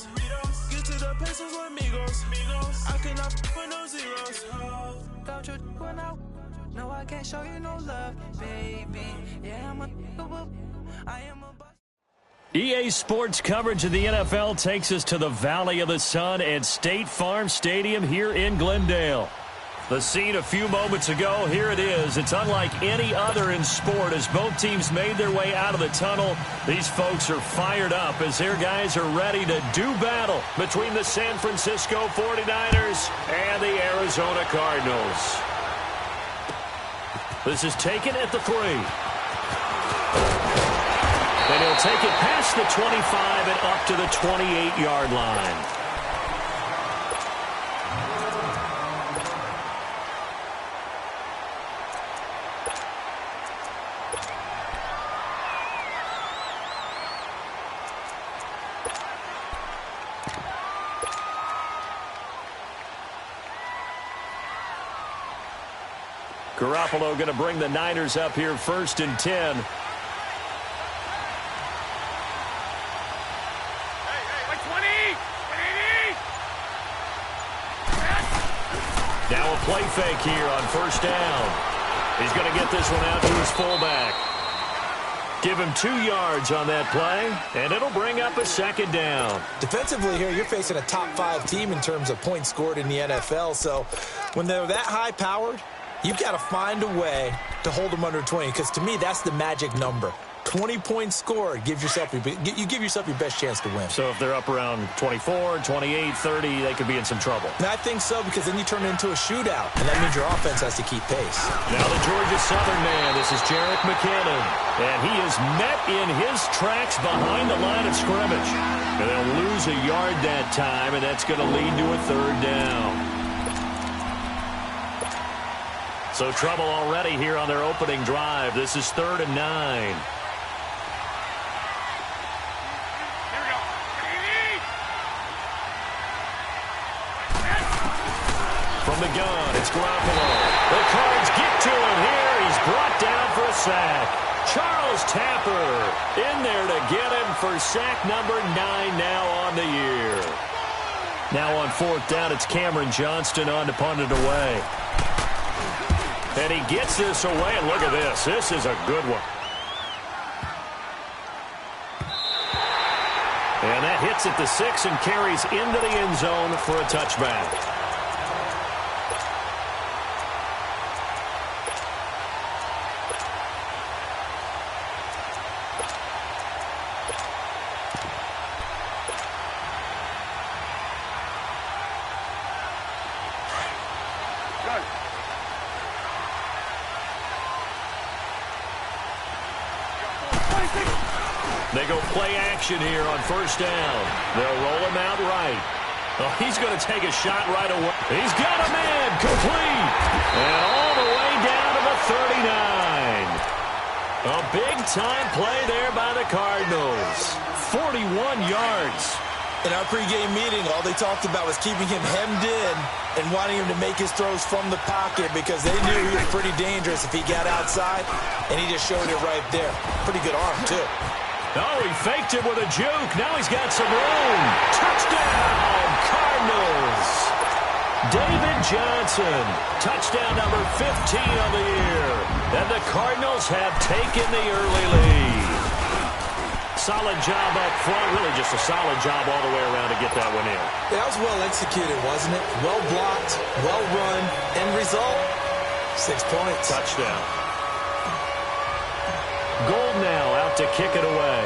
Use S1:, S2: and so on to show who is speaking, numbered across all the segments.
S1: burritos. Get to the pesos with amigos. I cannot with no zeros. Don't you run out? No, I can't show you no love, baby. Yeah, I am a
S2: EA Sports coverage of the NFL takes us to the Valley of the Sun at State Farm Stadium here in Glendale. The scene a few moments ago, here it is. It's unlike any other in sport as both teams made their way out of the tunnel. These folks are fired up as their guys are ready to do battle between the San Francisco 49ers and the Arizona Cardinals. This is taken at the 3. And he'll take it past the 25 and up to the 28-yard line. Garoppolo going to bring the Niners up here 1st and 10. Now a play fake here on 1st down. He's going to get this one out to his fullback. Give him 2 yards on that play, and it'll bring up a 2nd down.
S3: Defensively here, you're facing a top 5 team in terms of points scored in the NFL. So when they're that high-powered, you've got to find a way to hold them under 20, because to me, that's the magic number. 20 points scored, you give yourself your best chance to win.
S2: So if they're up around 24, 28, 30, they could be in some trouble.
S3: And I think so, because then you turn it into a shootout, and that means your offense has to keep pace.
S2: Now the Georgia Southern man, this is Jerick McKinnon, and he is met in his tracks behind the line of scrimmage. And they'll lose a yard that time, and that's going to lead to a 3rd down. So trouble already here on their opening drive. This is 3rd and 9. From the gun, it's Garoppolo. The Cards get to him here. He's brought down for a sack. Charles Tapper in there to get him for sack number 9 now on the year. Now on 4th down, it's Cameron Johnston on to punt it away. And he gets this away, and look at this. This is a good one. And that hits at the 6 and carries into the end zone for a touchback. They go play action here on 1st down. They'll roll him out right. Oh, he's going to take a shot right away. He's got him in, complete. And all the way down to the 39. A big-time play there by the Cardinals. 41 yards.
S3: In our pregame meeting, all they talked about was keeping him hemmed in and wanting him to make his throws from the pocket because they knew he was pretty dangerous if he got outside, and he just showed it right there. Pretty good arm, too.
S2: Oh, he faked it with a juke. Now he's got some room. Touchdown, Cardinals. David Johnson, touchdown number 15 of the year. And the Cardinals have taken the early lead. Solid job up front. Really just a solid job all the way around to get that one in.
S3: That was well executed, wasn't it? Well blocked, well run. End result, 6 points.
S2: Touchdown. Gold now out to kick it away.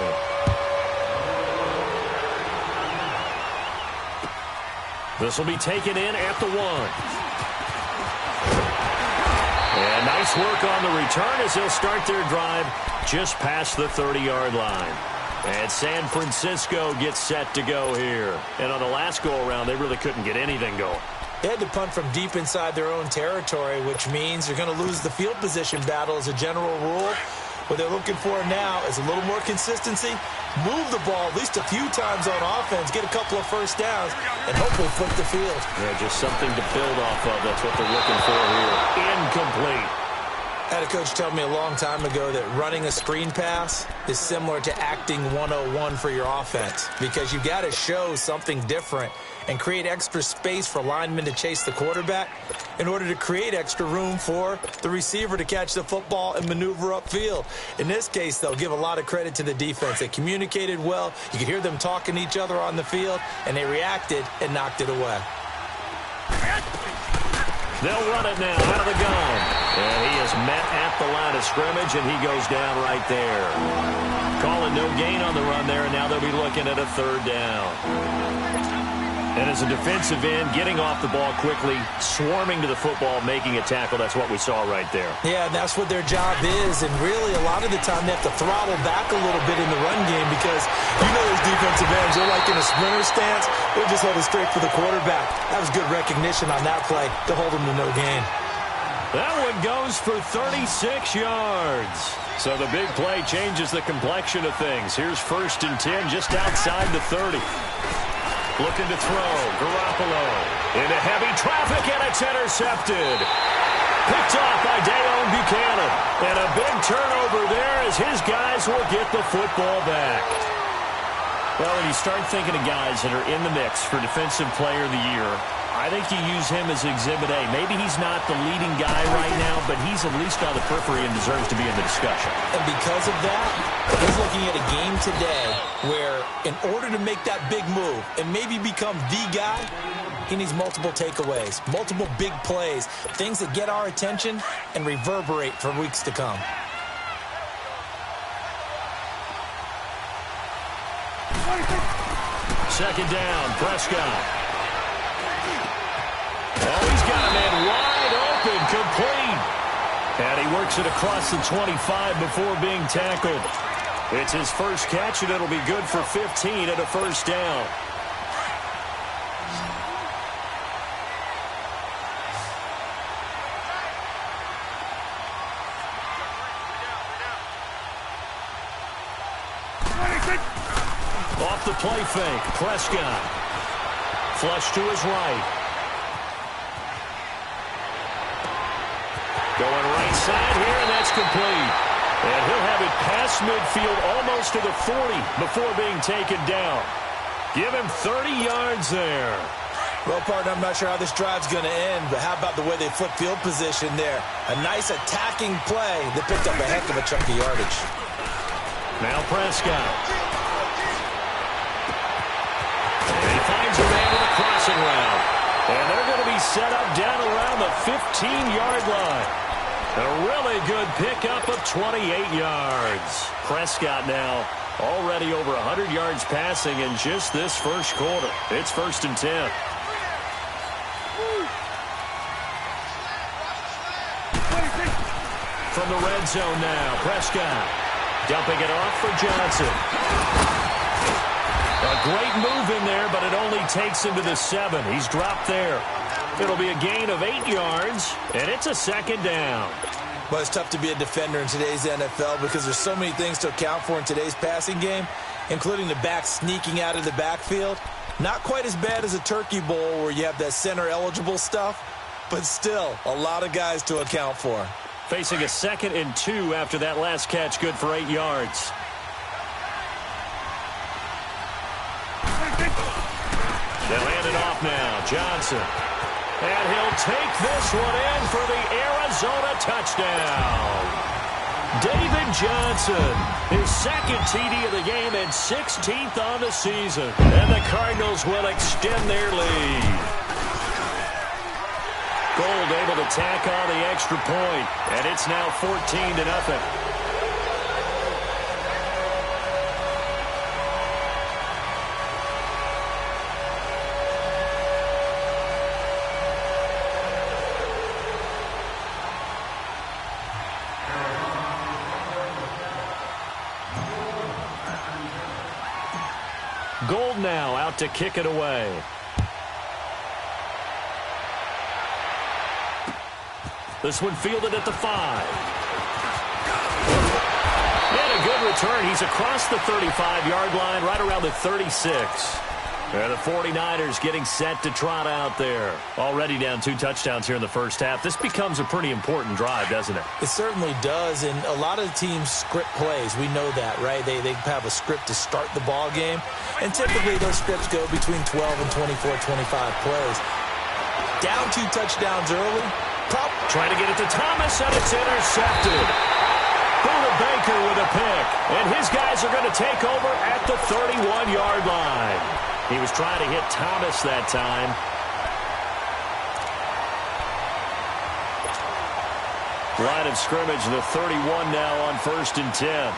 S2: This will be taken in at the 1. And nice work on the return as they'll start their drive just past the 30-yard line. And San Francisco gets set to go here. And on the last go-around, they really couldn't get anything going.
S3: They had to punt from deep inside their own territory, which means they're going to lose the field position battle as a general rule. What they're looking for now is a little more consistency, move the ball at least a few times on offense, get a couple of 1st downs, and hopefully flip the field.
S2: Yeah, just something to build off of. That's what they're looking for here. Incomplete.
S3: I had a coach tell me a long time ago that running a screen pass is similar to acting 101 for your offense because you got to show something different and create extra space for linemen to chase the quarterback in order to create extra room for the receiver to catch the football and maneuver upfield. In this case, they'll give a lot of credit to the defense. They communicated well. You could hear them talking to each other on the field, and they reacted and knocked it away.
S2: They'll run it now out of the gun. And he is met at the line of scrimmage, and he goes down right there. Calling no gain on the run there, and now they'll be looking at a third down. And as a defensive end, getting off the ball quickly, swarming to the football, making a tackle, that's what we saw right there.
S3: Yeah, that's what their job is, and really a lot of the time they have to throttle back a little bit in the run game because you know those defensive ends, they're like in a sprinter stance. They're just headed straight for the quarterback. That was good recognition on that play to hold them to no gain.
S2: That one goes for 36 yards. So the big play changes the complexion of things. Here's 1st and 10 just outside the 30. Looking to throw. Garoppolo into heavy traffic, and it's intercepted. Picked off by Dayon Buchanan. And a big turnover there as his guys will get the football back. Well, when you start thinking of guys that are in the mix for Defensive Player of the Year, I think you use him as Exhibit A. Maybe he's not the leading guy right now, but he's at least on the periphery and deserves to be in the discussion.
S3: And because of that, he's looking at a game today where in order to make that big move and maybe become the guy, he needs multiple takeaways, multiple big plays, things that get our attention and reverberate for weeks to come.
S2: Second down, Prescott. Oh, he's got a man wide open, complete. And he works it across the 25 before being tackled. It's his first catch, and it'll be good for 15 and a first down. Off the play fake, Prescott. Flush to his right. Going right side here, and that's complete. And he'll have it past midfield almost to the 40 before being taken down. Give him 30 yards there.
S3: Well, partner, I'm not sure how this drive's going to end, but how about the way they flip field position there? A nice attacking play that picked up a heck of a chunk of yardage.
S2: Now Prescott. And he finds a man with a crossing route. And they're going to be set up down around the 15-yard line. A really good pickup of 28 yards. Prescott now already over 100 yards passing in just this first quarter. It's 1st and 10. From the red zone now, Prescott dumping it off for Johnson. A great move in there, but it only takes him to the 7. He's dropped there. It'll be a gain of 8 yards, and it's a second down.
S3: Well, it's tough to be a defender in today's NFL because there's so many things to account for in today's passing game, including the back sneaking out of the backfield. Not quite as bad as a turkey bowl where you have that center-eligible stuff, but still a lot of guys to account for.
S2: Facing a 2nd and 2 after that last catch, good for 8 yards. They'll hand it off now. Johnson. And he'll take this one in for the Arizona touchdown. David Johnson, his 2nd TD of the game and 16th on the season. And the Cardinals will extend their lead. Gold able to tack on the extra point, and it's now 14-0. Gold now out to kick it away. This one fielded at the 5. And a good return. He's across the 35-yard line, right around the 36. And the 49ers getting set to trot out there. Already down 2 touchdowns here in the first half. This becomes a pretty important drive, doesn't it?
S3: It certainly does, and a lot of the teams script plays. We know that, right? They have a script to start the ball game, and typically those scripts go between 12 and 24, 25 plays. Down 2 touchdowns early.
S2: Trying to get it to Thomas, and it's intercepted. Buda Baker with a pick, and his guys are going to take over at the 31-yard line. He was trying to hit Thomas that time. Line of scrimmage, the 31 now on 1st and 10.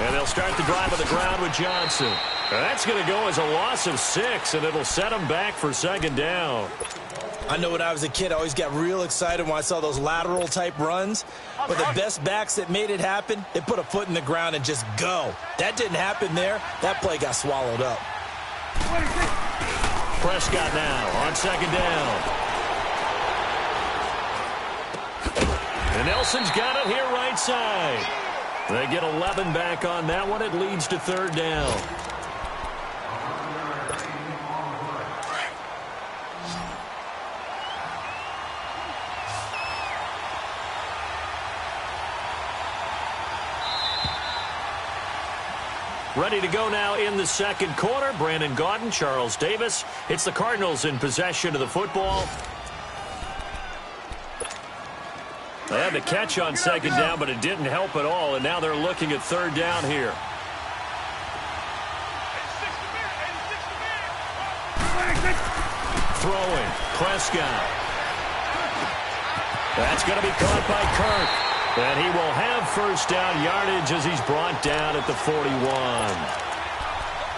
S2: And they'll start the drive on the ground with Johnson. And that's going to go as a loss of 6, and it'll set them back for 2nd down.
S3: I know when I was a kid, I always got real excited when I saw those lateral-type runs. But the best backs that made it happen, they put a foot in the ground and just go. That didn't happen there. That play got swallowed up.
S2: Prescott now on 2nd down. And Nelson's got it here right side. They get 11 back on that one. It leads to 3rd down. Ready to go now in the 2nd quarter. Brandon Gaudin, Charles Davis. It's the Cardinals in possession of the football. They had the catch on 2nd down, but it didn't help at all, and now they're looking at 3rd down here. Throwing, Prescott. That's going to be caught by Kirk. And he will have 1st down yardage as he's brought down at the 41.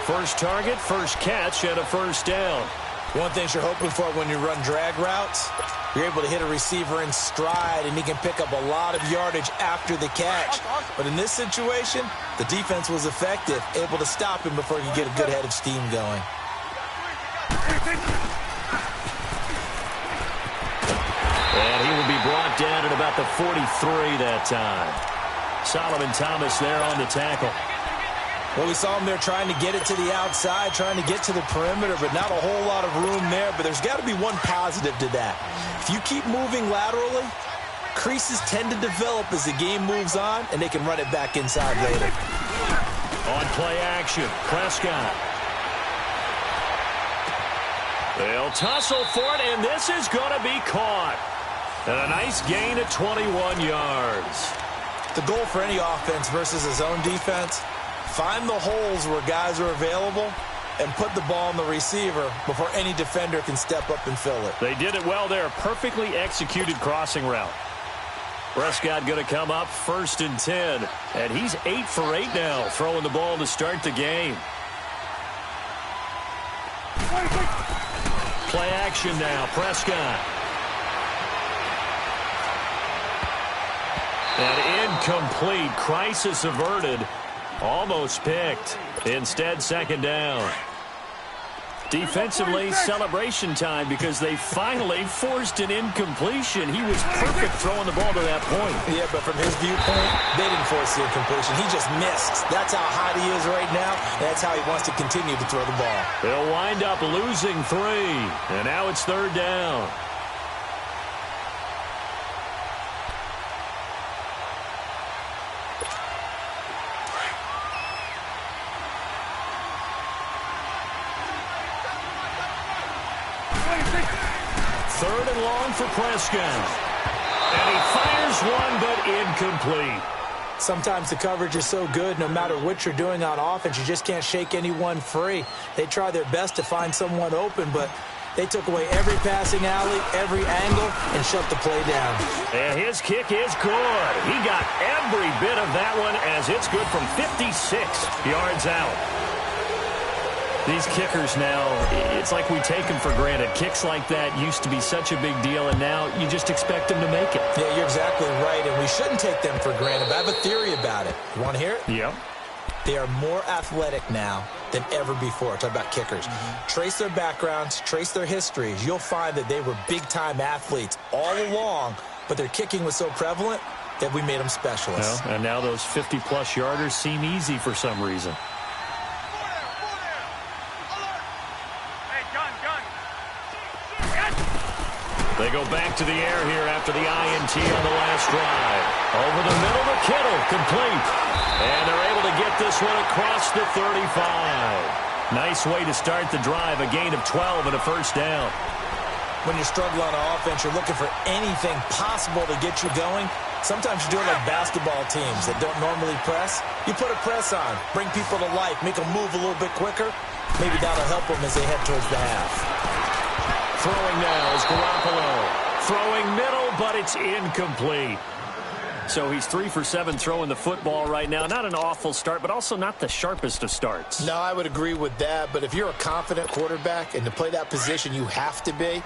S2: First target, first catch, and a 1st down.
S3: One thing you're hoping for when you run drag routes, you're able to hit a receiver in stride, and he can pick up a lot of yardage after the catch. But in this situation, the defense was effective, able to stop him before he could get a good head of steam going.
S2: And he will be brought down at about the 43 that time. Solomon Thomas there on the tackle.
S3: Well, we saw him there trying to get it to the outside, trying to get to the perimeter, but not a whole lot of room there. But there's got to be one positive to that. If you keep moving laterally, creases tend to develop as the game moves on, and they can run it back inside later.
S2: On play action, Prescott. They'll tussle for it, and this is going to be caught. And a nice gain at 21 yards.
S3: The goal for any offense versus his own defense, find the holes where guys are available and put the ball on the receiver before any defender can step up and fill it.
S2: They did it well there. Perfectly executed crossing route. Prescott going to come up 1st and 10. And he's 8 for 8 now, throwing the ball to start the game. Play action now, Prescott. And incomplete. Crisis averted. Almost picked. Instead, 2nd down. Defensively, celebration time because they finally forced an incompletion. He was perfect throwing the ball to that point.
S3: Yeah, but from his viewpoint, they didn't force the incompletion. He just missed. That's how hot he is right now. That's how he wants to continue to throw the ball.
S2: They'll wind up losing 3. And now it's 3rd down. Third and long for Prescott. And he fires one, but incomplete.
S3: Sometimes the coverage is so good, no matter what you're doing on offense, you just can't shake anyone free. They try their best to find someone open, but they took away every passing alley, every angle, and shut the play down.
S2: And his kick is good. He got every bit of that one as it's good from 56 yards out. These kickers now, it's like we take them for granted. Kicks like that used to be such a big deal, and now you just expect them to make it.
S3: Yeah, you're exactly right, and we shouldn't take them for granted. But I have a theory about it. You want to hear it?
S2: Yep.
S3: They are more athletic now than ever before. Talk about kickers. Trace their backgrounds, trace their histories. You'll find that they were big-time athletes all along, but their kicking was so prevalent, that we made them specialists.
S2: Well, and now those 50-plus yarders seem easy for some reason. They go back to the air here after the INT on the last drive. Over the middle to Kittle, complete. And they're able to get this one across the 35. Nice way to start the drive, a gain of 12 and a first down.
S3: When you struggle on offense, you're looking for anything possible to get you going. Sometimes you do it like basketball teams that don't normally press. You put a press on, bring people to life, make them move a little bit quicker. Maybe that'll help them as they head towards the half.
S2: Throwing now is Garoppolo. Throwing middle, but it's incomplete. So he's 3 for 7 throwing the football right now. Not an awful start, but also not the sharpest of starts.
S3: No, I would agree with that. But if you're a confident quarterback and to play that position, you have to be.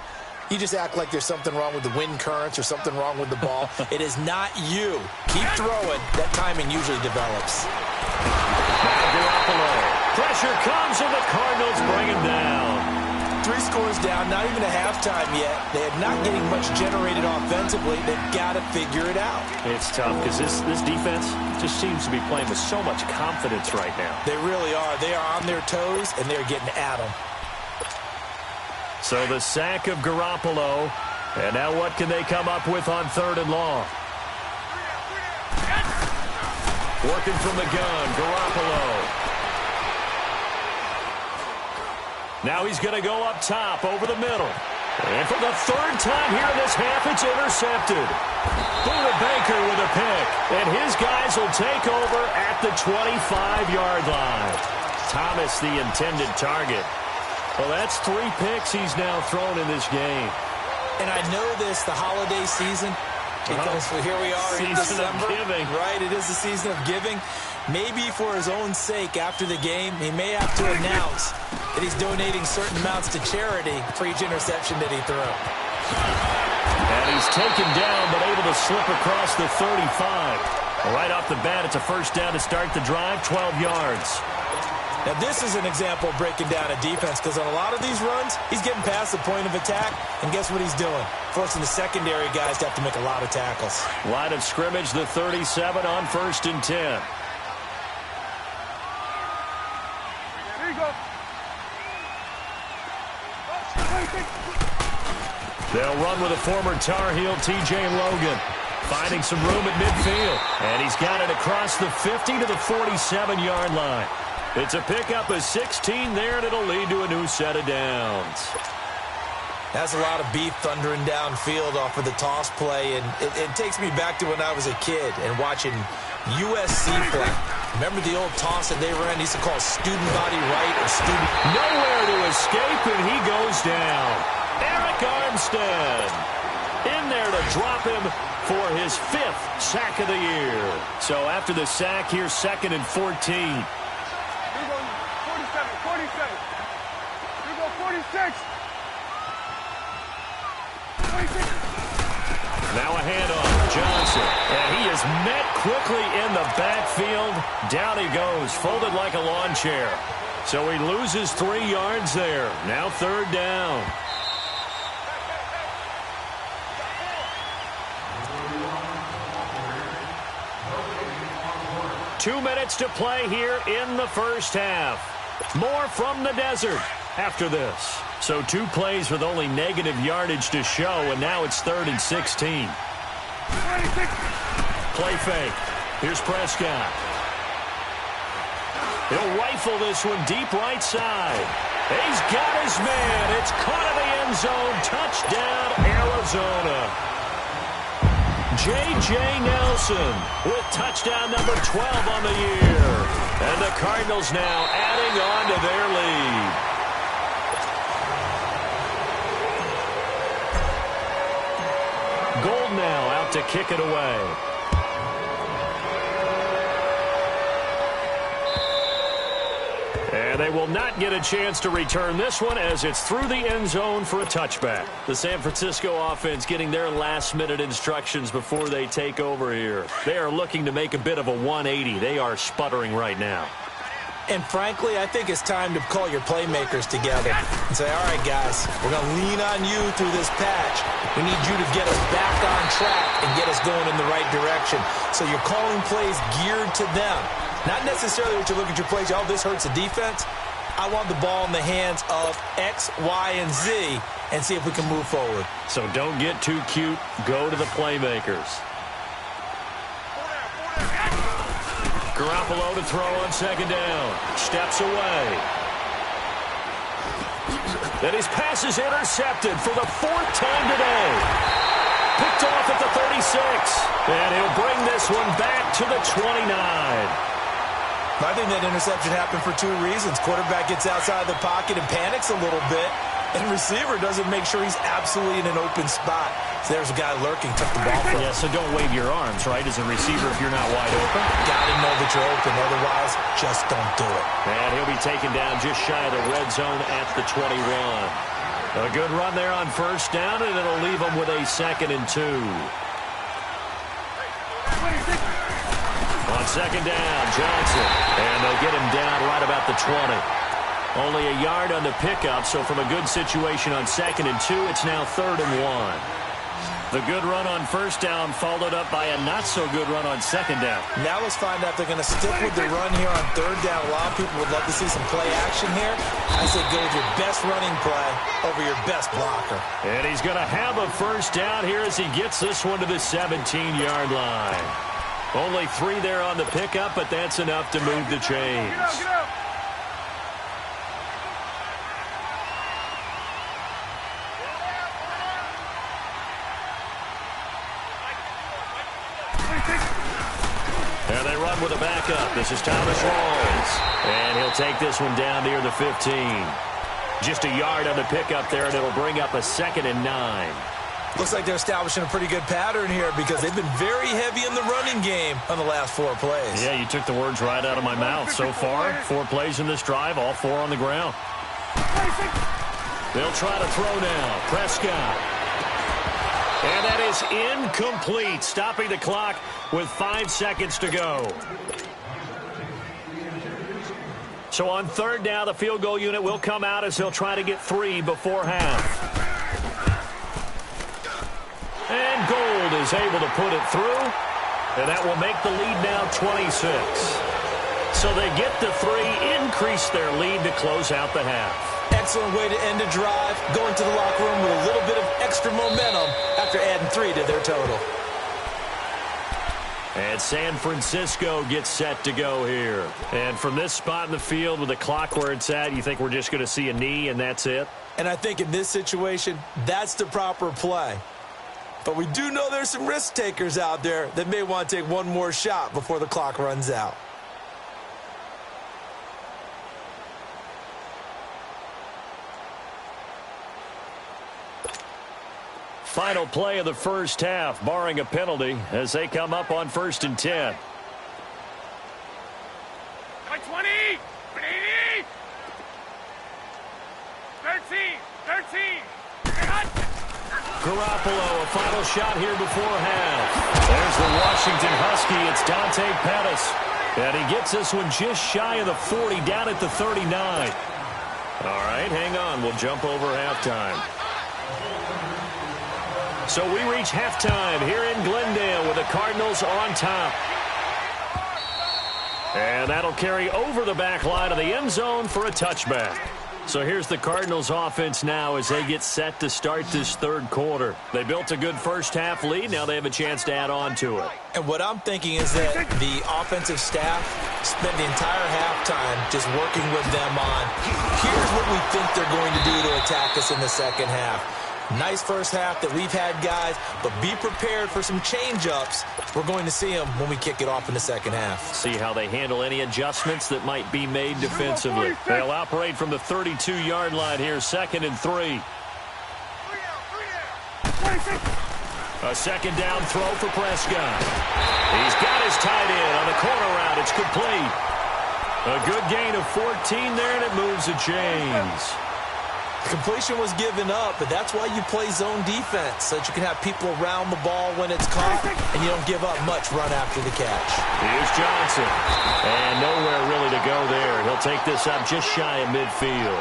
S3: You just act like there's something wrong with the wind currents or something wrong with the ball. It is not you. Keep throwing. That timing usually develops.
S2: Now Garoppolo. Pressure comes, and the Cardinals bring him down.
S3: 3 scores down, not even a halftime yet. They are not getting much generated offensively. They've got to figure it out.
S2: It's tough because this defense just seems to be playing with so much confidence right now.
S3: They really are. They are on their toes, and they're getting at them.
S2: So the sack of Garoppolo. And now what can they come up with on 3rd and long? Working from the gun, Garoppolo. Now he's going to go up top over the middle. And for the 3rd time here in this half, it's intercepted. Buda Baker with a pick. And his guys will take over at the 25-yard line. Thomas, the intended target. Well, that's 3 picks he's now thrown in this game.
S3: And I know this, the holiday season, because here we are in December.
S2: Season of giving.
S3: Right, it is the season of giving. Maybe for his own sake after the game, he may have to announce that he's donating certain amounts to charity for each interception that he threw.
S2: And he's taken down but able to slip across the 35. Right off the bat, it's a first down to start the drive, 12 yards.
S3: Now, this is an example of breaking down a defense because on a lot of these runs, he's getting past the point of attack, and guess what he's doing? Forcing the secondary guys to have to make a lot of tackles.
S2: Line of scrimmage, the 37 on 1st and 10. They'll run with a former Tar Heel, T.J. Logan, finding some room at midfield. And he's got it across the 50 to the 47-yard line. It's a pickup of 16 there, and it'll lead to a new set of downs.
S3: That's a lot of beef thundering downfield off of the toss play, and it takes me back to when I was a kid and watching USC play. Remember the old toss that they ran? They used to call student body right or student...
S2: Nowhere to escape, and he goes down. Eric Armstead in there to drop him for his 5th sack of the year. So after the sack, here's 2nd and 14.
S4: 47. You go 46.
S2: Now a handoff, Johnson. And he is met quickly in the backfield. Down he goes, folded like a lawn chair. So he loses 3 yards there. Now 3rd down. Two minutes to play here in the first half. More from the desert after this. So 2 plays with only negative yardage to show, and now it's 3rd and 16. Play fake. Here's Prescott. He'll rifle this one deep right side. He's got his man. It's caught in the end zone. Touchdown, Arizona. J.J. Nelson with touchdown number 12 on the year. And the Cardinals now adding on to their lead. Gold now out to kick it away. And they will not get a chance to return this one as it's through the end zone for a touchback. The San Francisco offense getting their last-minute instructions before they take over here. They are looking to make a bit of a 180. They are sputtering right now.
S3: And frankly, I think it's time to call your playmakers together and say, all right, guys, we're going to lean on you through this patch. We need you to get us back on track and get us going in the right direction. So you're calling plays geared to them. Not necessarily what you look at your plays, oh, this hurts the defense. I want the ball in the hands of X, Y, and Z and see if we can move forward.
S2: So don't get too cute. Go to the playmakers. Garoppolo to throw on second down. Steps away. Then his pass is intercepted for the 4th time today. Picked off at the 36. And he'll bring this one back to the 29.
S3: I think that interception happened for 2 reasons. Quarterback gets outside the pocket and panics a little bit. And receiver doesn't make sure he's absolutely in an open spot. So there's a guy lurking, took the ball from him.
S2: Yeah, so don't wave your arms, right, as a receiver if you're not wide open.
S3: Got to know that you're open. Otherwise, just don't do it.
S2: And he'll be taken down just shy of the red zone at the 21. A good run there on first down, and it'll leave him with a 2nd and 2. On second down, Johnson. And they'll get him down right about the 20. Only a yard on the pickup, so from a good situation on 2nd and 2, it's now 3rd and 1. The good run on first down followed up by a not-so-good run on second down.
S3: Now let's find out if they're going to stick with the run here on 3rd down. A lot of people would love to see some play action here. I say go with your best running play over your best blocker.
S2: And he's going to have a first down here as he gets this one to the 17-yard line. Only 3 there on the pickup, but that's enough to move the chains. And they run with a backup. This is Thomas Rawls. And he'll take this one down near the 15. Just a yard on the pickup there, and it'll bring up a 2nd and 9.
S3: Looks like they're establishing a pretty good pattern here because they've been very heavy in the running game on the last 4 plays.
S2: Yeah, you took the words right out of my mouth. So far, 4 plays in this drive, all 4 on the ground. They'll try to throw now. Prescott. And that is incomplete, stopping the clock with 5 seconds to go. So on 3rd down, the field goal unit will come out as they'll try to get 3 before half. And Gold is able to put it through, and that will make the lead now 26. So they get the 3, increase their lead to close out the half.
S3: Excellent way to end a drive, going to the locker room with a little bit of extra momentum after adding 3 to their total.
S2: And San Francisco gets set to go here. And from this spot in the field with the clock where it's at, you think we're just going to see a knee and that's it?
S3: And I think in this situation, that's the proper play. But we do know there's some risk takers out there that may want to take one more shot before the clock runs out.
S2: Final play of the first half, barring a penalty, as they come up on 1st and 10.
S4: 20, 80, 13.
S2: Garoppolo, a final shot here before half. There's the Washington Husky. It's Dante Pettis. And he gets this one just shy of the 40, down at the 39. All right, hang on. We'll jump over halftime. So we reach halftime here in Glendale with the Cardinals on top. And that'll carry over the back line of the end zone for a touchback. So here's the Cardinals offense now as they get set to start this 3rd quarter. They built a good first half lead. Now they have a chance to add on to it.
S3: And what I'm thinking is that the offensive staff spent the entire halftime just working with them on, here's what we think they're going to do to attack us in the second half. Nice first half that we've had, guys, but be prepared for some change-ups. We're going to see them when we kick it off in the second half.
S2: See how they handle any adjustments that might be made defensively. They'll operate from the 32-yard line here, 2nd and 3. A 2nd down throw for Prescott. He's got his tight end on the corner route. It's complete. A good gain of 14 there, and it moves the chains.
S3: Completion was given up, but that's why you play zone defense, so that you can have people around the ball when it's caught, and you don't give up much run after the catch.
S2: Here's Johnson. And nowhere really to go there. He'll take this up just shy of midfield.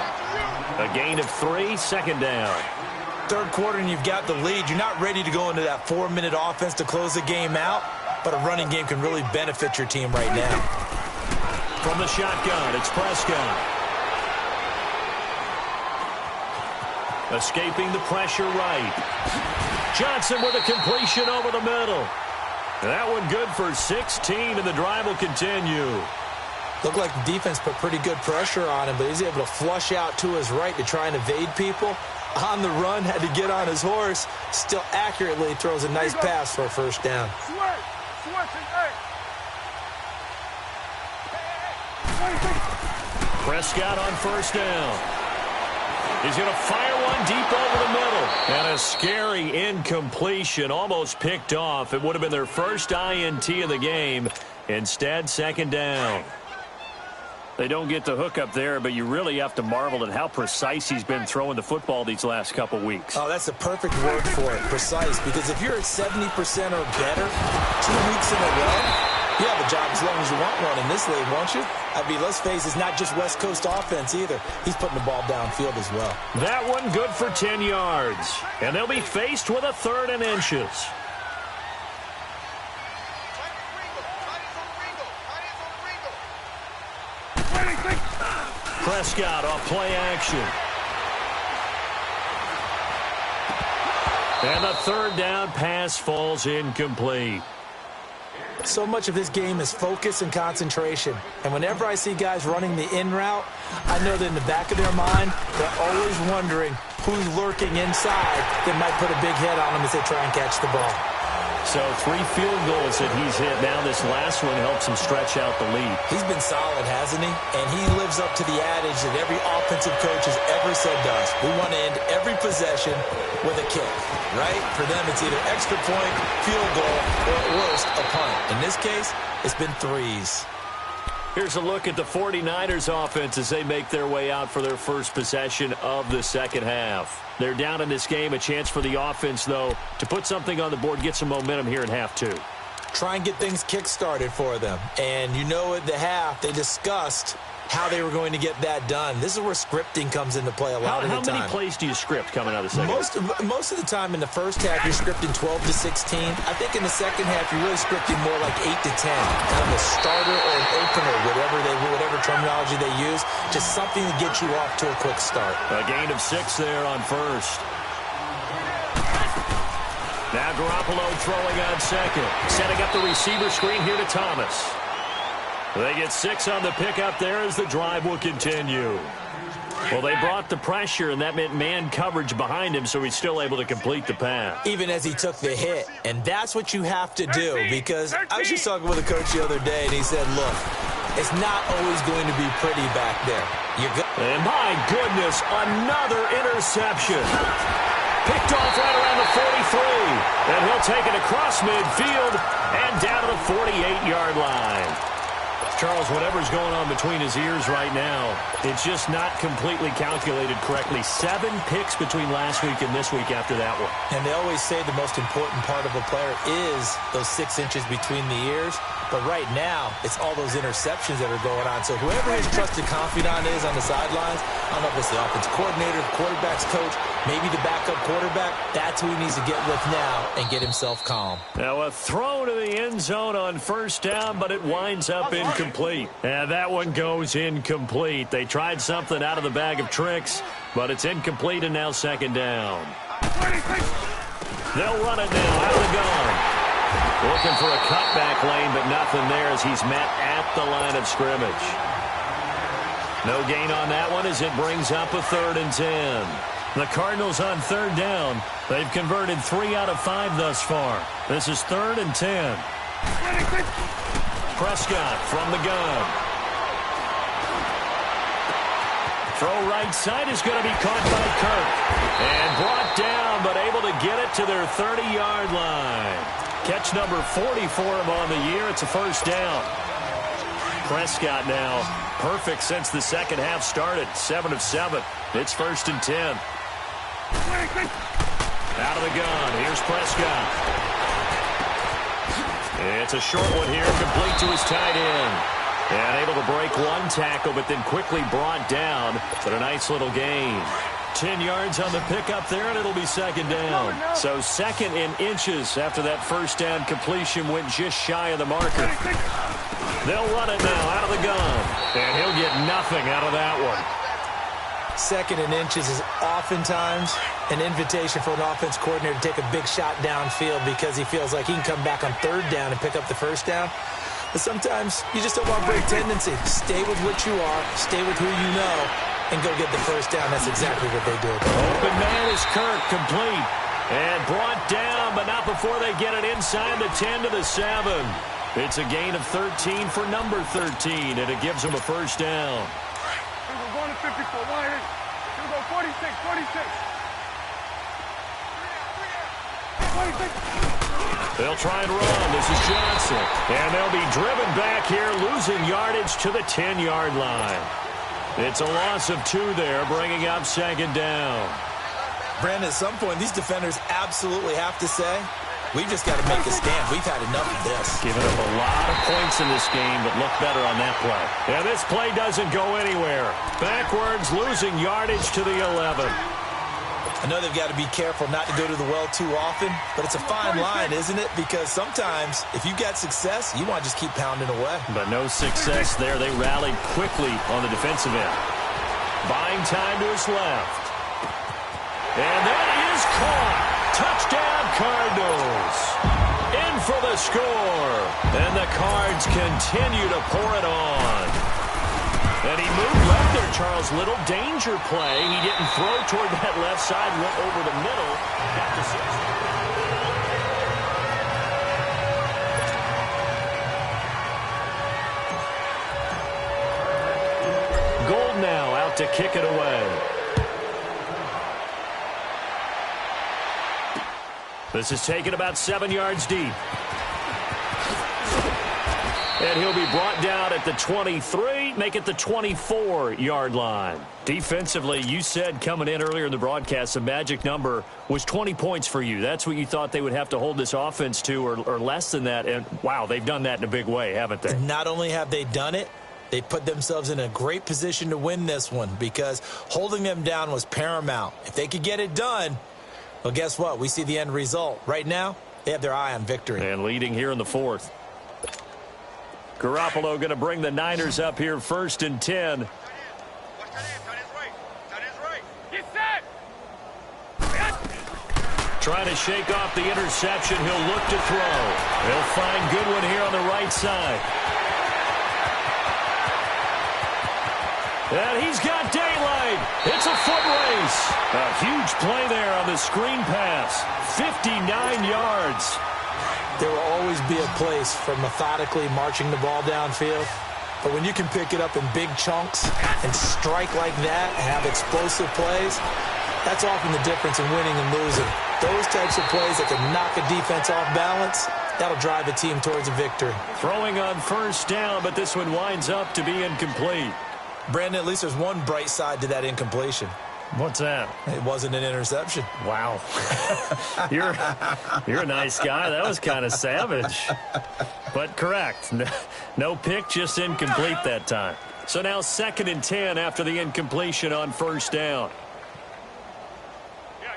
S2: A gain of 3, second down.
S3: Third quarter and you've got the lead. You're not ready to go into that 4-minute offense to close the game out, but a running game can really benefit your team right now.
S2: From the shotgun, it's Prescott. Escaping the pressure right. Johnson with a completion over the middle. That one good for 16, and the drive will continue.
S3: Looked like the defense put pretty good pressure on him, but he's able to flush out to his right to try and evade people. On the run, had to get on his horse. Still accurately throws a nice pass for a first down.
S2: Prescott on first down. He's going to fire one deep over the middle. And a scary incompletion, almost picked off. It would have been their first INT of the game. Instead, second down. They don't get the hook up there, but you really have to marvel at how precise he's been throwing the football these last couple weeks.
S3: Oh, that's the perfect word for it, precise. Because if you're at 70% or better 2 weeks in a row, you have a job as long as you want one in this league, won't you? I mean, let's face it, it's not just West Coast offense either. He's putting the ball downfield as well.
S2: That one good for 10 yards. And they'll be faced with a 3rd and inches. Prescott off play action. And the 3rd down pass falls incomplete.
S3: So much of this game is focus and concentration. And whenever I see guys running the in route, I know that in the back of their mind, they're always wondering who's lurking inside that might put a big hit on them as they try and catch the ball.
S2: So 3 field goals that he's hit. Now this last one helps him stretch out the lead.
S3: He's been solid, hasn't he? And he lives up to the adage that every offensive coach has ever said to us. We want to end every possession with a kick, right? For them, it's either extra point, field goal, or at worst, a punt. In this case, it's been 3s.
S2: Here's a look at the 49ers offense as they make their way out for their first possession of the second half. They're down in this game. A chance for the offense, though, to put something on the board, get some momentum here in half 2.
S3: Try and get things kick-started for them. And you know at the half, they discussed how they were going to get that done. This is where scripting comes into play a lot of the time.
S2: How many plays do you script coming out of the second half?
S3: Most of the time in the first half, you're scripting 12 to 16. I think in the second half, you're really scripting more like 8 to 10. Kind of a starter or an opener, whatever terminology they use. Just something to get you off to a quick start.
S2: A gain of 6 there on first. Now Garoppolo throwing on second. Setting up the receiver screen here to Thomas. They get 6 on the pickup there as the drive will continue. Well, they brought the pressure, and that meant man coverage behind him, so he's still able to complete the pass.
S3: Even as he took the hit. And that's what you have to do, because I was just talking with a coach the other day, and he said, look, it's not always going to be pretty back there.
S2: And my goodness, another interception. Picked off right around the 43. And he'll take it across midfield and down to the 48-yard line. Charles, whatever's going on between his ears right now, it's just not completely calculated correctly. 7 picks between last week and this week after that one.
S3: And they always say the most important part of a player is those 6 inches between the ears. But right now, it's all those interceptions that are going on. So whoever his trusted confidant is on the sidelines, I don't know if it's the offensive coordinator, the quarterback's coach, maybe the backup quarterback, that's who he needs to get with now and get himself calm.
S2: Now a throw to the end zone on first down, but it winds up incomplete. And that one goes incomplete. They tried something out of the bag of tricks, but it's incomplete and now second down. They'll run it now out of the gun. Looking for a cutback lane, but nothing there as he's met at the line of scrimmage. No gain on that one as it brings up a 3rd and 10. The Cardinals on 3rd down. They've converted 3 out of 5 thus far. This is 3rd and 10. Prescott from the gun. Throw right side is going to be caught by Kirk. And brought down, but able to get it to their 30-yard line. Catch number 40 for him on the year. It's a first down. Prescott now perfect since the second half started. 7 of 7. It's 1st and 10. Out of the gun. Here's Prescott. It's a short one here, complete to his tight end. And able to break one tackle, but then quickly brought down. But a nice little gain. 10 yards on the pickup there, and it'll be second down. So second in inches after that first down completion went just shy of the marker. They'll run it now out of the gun. And he'll get nothing out of that one.
S3: Second in inches is oftentimes an invitation for an offense coordinator to take a big shot downfield because he feels like he can come back on third down and pick up the first down. But sometimes you just don't want to break tendency. Stay with what you are, stay with who you know, and go get the first down. That's exactly what they did.
S2: Open man is Kirk, complete. And brought down, but not before they get it inside the 10 to the 7. It's a gain of 13 for number 13, and it gives them a first down.
S4: We're going to 54. We'll go 46, 46. 46.
S2: They'll try and run. This is Johnson. And they'll be driven back here, losing yardage to the 10-yard line. It's a loss of 2 there, bringing up second down.
S3: Brandon, at some point, these defenders absolutely have to say, we've just got to make a stand. We've had enough of this.
S2: Giving up a lot of points in this game, but look better on that play. And this play doesn't go anywhere. Backwards, losing yardage to the 11.
S3: I know they've got to be careful not to go to the well too often, but it's a fine line, isn't it? Because sometimes, if you got success, you want to just keep pounding away.
S2: But no success there. They rallied quickly on the defensive end. Buying time to his left. And that is caught. Touchdown, Cardinals. In for the score. And the Cards continue to pour it on. And he moved left there, Charles. Little danger play. He didn't throw toward that left side, went over the middle. Got the 6. Gold now out to kick it away. This is taken about 7 yards deep. And he'll be brought down at the 23, make it the 24-yard line. Defensively, you said coming in earlier in the broadcast, the magic number was 20 points for you. That's what you thought they would have to hold this offense to, or less than that. And, wow, they've done that in a big way, haven't they?
S3: Not only have they done it, they put themselves in a great position to win this one because holding them down was paramount. If they could get it done, well, guess what? We see the end result. Right now, they have their eye on victory.
S2: And leading here in the 4th. Garoppolo going to bring the Niners up here 1st and 10.
S4: Get set.
S2: Trying to shake off the interception. He'll look to throw. He'll find Goodwin here on the right side. And he's got daylight. It's a foot race. A huge play there on the screen pass. 59 yards.
S3: There will always be a place for methodically marching the ball downfield. But when you can pick it up in big chunks and strike like that and have explosive plays, that's often the difference in winning and losing. Those types of plays that can knock a defense off balance, that'll drive a team towards a victory.
S2: Throwing on first down, but this one winds up to be incomplete.
S3: Brandon, at least there's one bright side to that incompletion.
S2: What's that?
S3: It wasn't an interception.
S2: Wow. You're a nice guy. That was kind of savage. But correct. No pick, just incomplete that time. So now 2nd and 10 after the incompletion on first down.
S4: Yeah.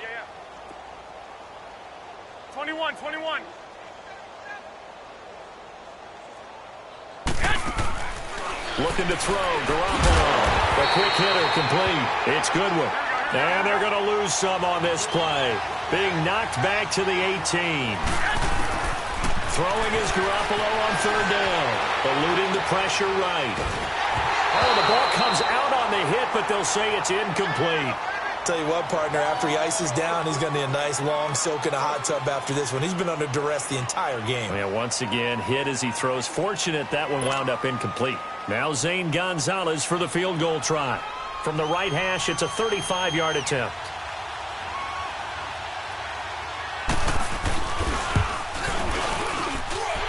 S4: 21.
S2: Looking to throw. Garoppolo. The quick hitter complete. It's Goodwin. And they're going to lose some on this play. Being knocked back to the 18. Throwing is Garoppolo on 3rd down. Eluding the pressure right. Oh, the ball comes out on the hit, but they'll say it's incomplete.
S3: Tell you what, partner, after he ices down, he's going to need a nice long soak in a hot tub after this one. He's been under duress the entire game.
S2: Yeah, once again, hit as he throws. Fortunate that one wound up incomplete. Now Zane Gonzalez for the field goal try. From the right hash, it's a 35-yard attempt.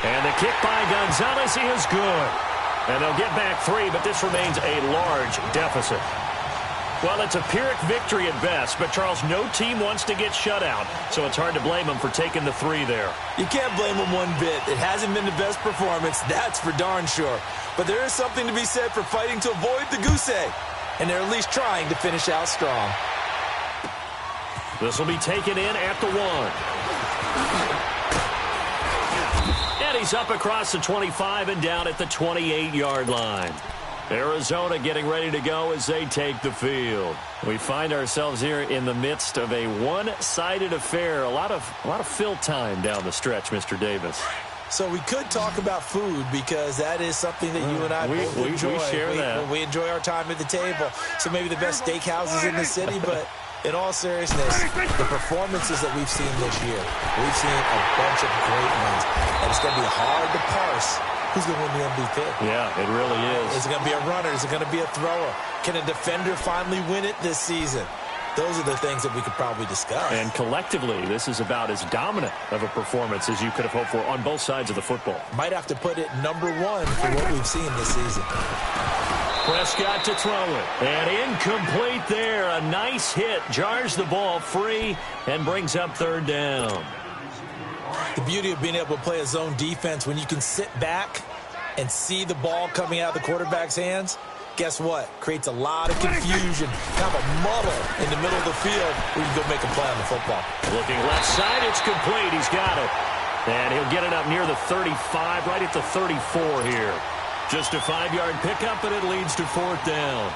S2: And the kick by Gonzalez is good. And they'll get back 3, but this remains a large deficit. Well, it's a Pyrrhic victory at best, but, Charles, no team wants to get shut out, so it's hard to blame them for taking the 3 there.
S3: You can't blame them one bit. It hasn't been the best performance, that's for darn sure. But there is something to be said for fighting to avoid the goose egg, and they're at least trying to finish out strong.
S2: This will be taken in at the 1. And he's up across the 25 and down at the 28-yard line. Arizona getting ready to go as they take the field. We find ourselves here in the midst of a one-sided affair. A lot of fill time down the stretch, Mr. Davis.
S3: So we could talk about food because that is something that you and I both enjoy.
S2: We share that.
S3: We enjoy our time at the table. So maybe the best steakhouses in the city, but in all seriousness, the performances that we've seen this year, we've seen a bunch of great ones. And it's going to be hard to parse who's going to win the MVP.
S2: Yeah, it really is.
S3: Is it going to be a runner? Is it going to be a thrower? Can a defender finally win it this season? Those are the things that we could probably discuss.
S2: And collectively, this is about as dominant of a performance as you could have hoped for on both sides of the football.
S3: Might have to put it number 1 for what we've seen this season.
S2: Prescott to throw it. And incomplete there. A nice hit. Jars the ball free and brings up 3rd down.
S3: The beauty of being able to play a zone defense when you can sit back and see the ball coming out of the quarterback's hands, guess what? Creates a lot of confusion, kind of a muddle in the middle of the field where you can go make a play on the football.
S2: Looking left side, it's complete. He's got it. And he'll get it up near the 35, right at the 34 here. Just a 5-yard pickup, and it leads to 4th down.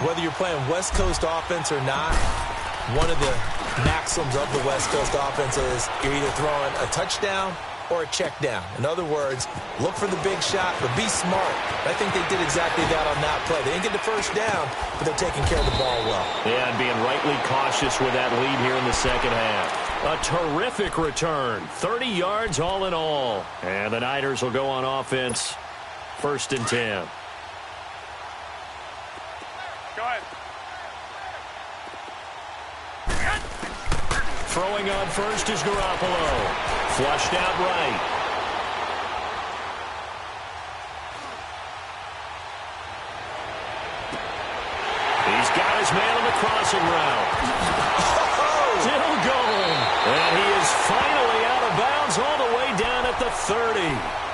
S3: Whether you're playing West Coast offense or not, one of the maxims of the West Coast offense is you're either throwing a touchdown or a check down. In other words, look for the big shot, but be smart. I think they did exactly that on that play. They didn't get the first down, but they're taking care of the ball well.
S2: Yeah, and being rightly cautious with that lead here in the second half. A terrific return. 30 yards all in all. And the Niners will go on offense. 1st and 10.
S4: Go ahead.
S2: Throwing on first is Garoppolo. Flushed out right. He's got his man on the crossing route. Still going. And he is finally out of bounds all the way down at the 30.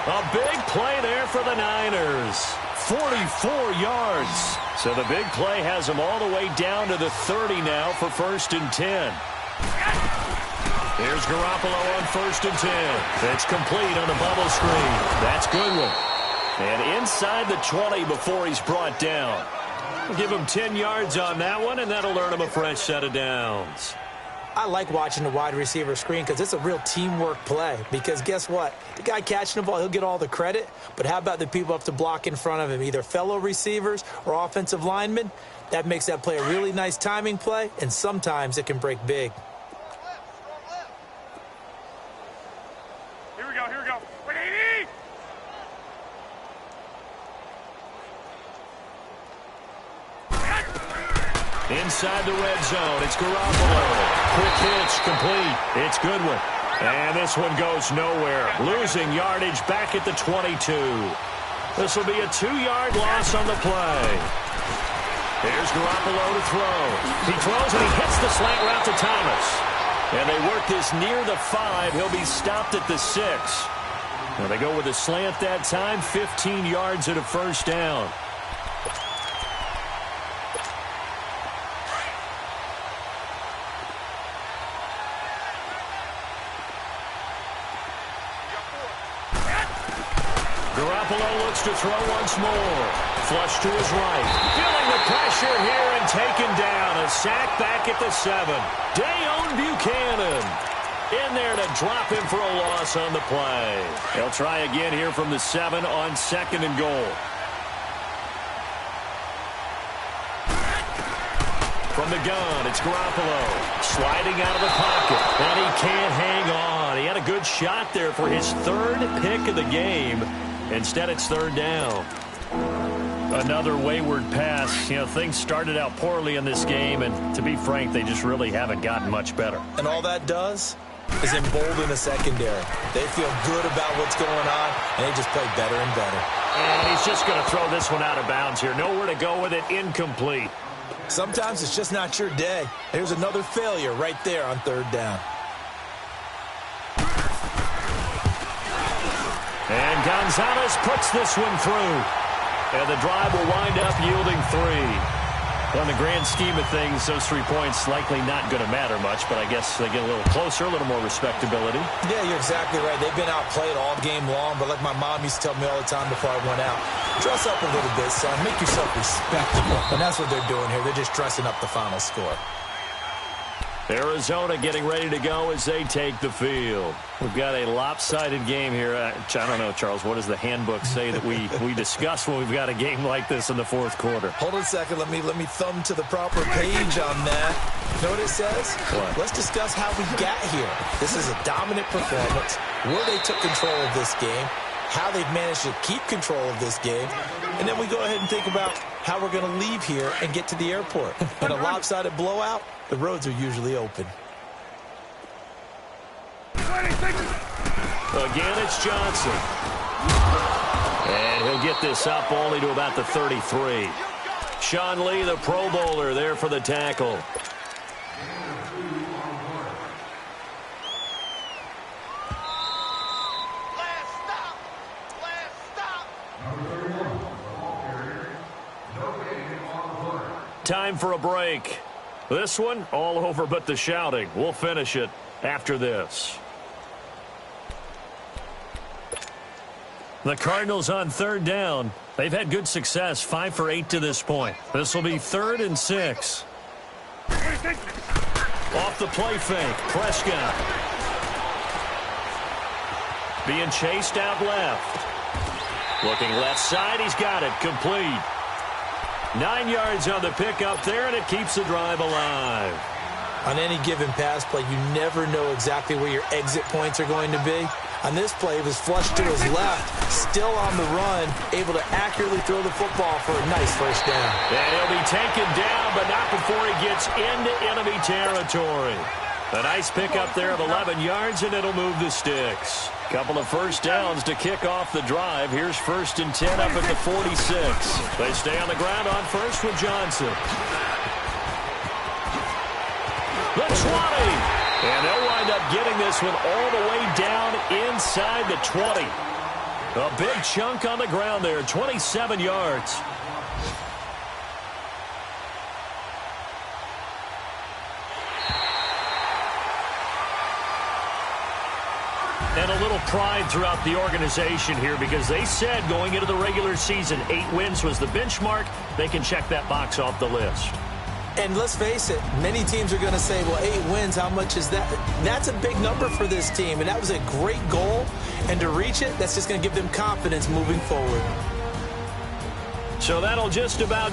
S2: A big play there for the Niners. 44 yards. So the big play has him all the way down to the 30 now for 1st and 10. Here's Garoppolo on 1st and 10. It's complete on the bubble screen. That's Goodwin. And inside the 20 before he's brought down. We'll give him 10 yards on that one, and that'll earn him a fresh set of downs.
S3: I like watching the wide receiver screen because it's a real teamwork play. Because guess what? The guy catching the ball, he'll get all the credit. But how about the people up to block in front of him, either fellow receivers or offensive linemen? That makes that play a really nice timing play, and sometimes it can break big.
S4: Here we go.
S2: Inside the red zone, it's Garoppolo. Quick hitch, complete. It's Goodwin. And this one goes nowhere. Losing yardage back at the 22. This will be a 2-yard loss on the play. Here's Garoppolo to throw. He throws and he hits the slant route to Thomas. And they work this near the 5. He'll be stopped at the 6. Now they go with a slant that time, 15 yards at a 1st down. Garoppolo looks to throw once more. Flush to his right. Feeling the pressure here and taken down. A sack back at the 7. Dayon Buchanan in there to drop him for a loss on the play. They'll try again here from the 7 on 2nd and goal. From the gun, it's Garoppolo sliding out of the pocket, and he can't hang on. He had a good shot there for his 3rd pick of the game. Instead, it's 3rd down. Another wayward pass. You know, things started out poorly in this game, and to be frank, they just really haven't gotten much better.
S3: And all that does is embolden the secondary. They feel good about what's going on, and they just play better and better.
S2: And he's just going to throw this one out of bounds here. Nowhere to go with it, incomplete.
S3: Sometimes it's just not your day. There's another failure right there on third down.
S2: And Gonzalez puts this one through. And the drive will wind up yielding 3. On the grand scheme of things, those 3 points likely not going to matter much, but I guess they get a little closer, a little more respectability.
S3: Yeah, you're exactly right. They've been outplayed all game long, but like my mom used to tell me all the time before I went out, dress up a little bit, son. Make yourself respectable. And that's what they're doing here. They're just dressing up the final score.
S2: Arizona getting ready to go as they take the field. We've got a lopsided game here. I don't know, Charles, what does the handbook say that we discuss when we've got a game like this in the fourth quarter?
S3: Hold on a second. Let me thumb to the proper page on that. You know what it says?
S2: What?
S3: Let's discuss how we got here. This is a dominant performance, where they took control of this game, how they've managed to keep control of this game, and then we go ahead and think about how we're going to leave here and get to the airport. In a lopsided blowout, the roads are usually open.
S2: Again, it's Johnson. And he'll get this up only to about the 33. Sean Lee, the Pro Bowler, there for the tackle. Time for a break. This one, all over but the shouting. We'll finish it after this. The Cardinals on third down. They've had good success, 5 for 8 to this point. This will be 3rd and 6. Off the play fake, Prescott. Being chased out left. Looking left side, he's got it, complete. 9 yards on the pickup there, and it keeps the drive alive.
S3: On any given pass play, you never know exactly where your exit points are going to be. On this play, it was flushed to his left, still on the run, able to accurately throw the football for a nice first down.
S2: And he'll be taken down, but not before he gets into enemy territory. A nice pickup there of 11 yards, and it'll move the sticks. Couple of first downs to kick off the drive. Here's 1st and 10 up at the 46. They stay on the ground on first with Johnson. The 20. And they'll wind up getting this one all the way down inside the 20. A big chunk on the ground there, 27 yards. And a little pride throughout the organization here, because they said going into the regular season 8 wins was the benchmark. They can check that box off the list.
S3: And let's face it, many teams are going to say, well, 8 wins, how much is that? That's a big number for this team, and that was a great goal. And to reach it, that's just going to give them confidence moving forward.
S2: So that'll just about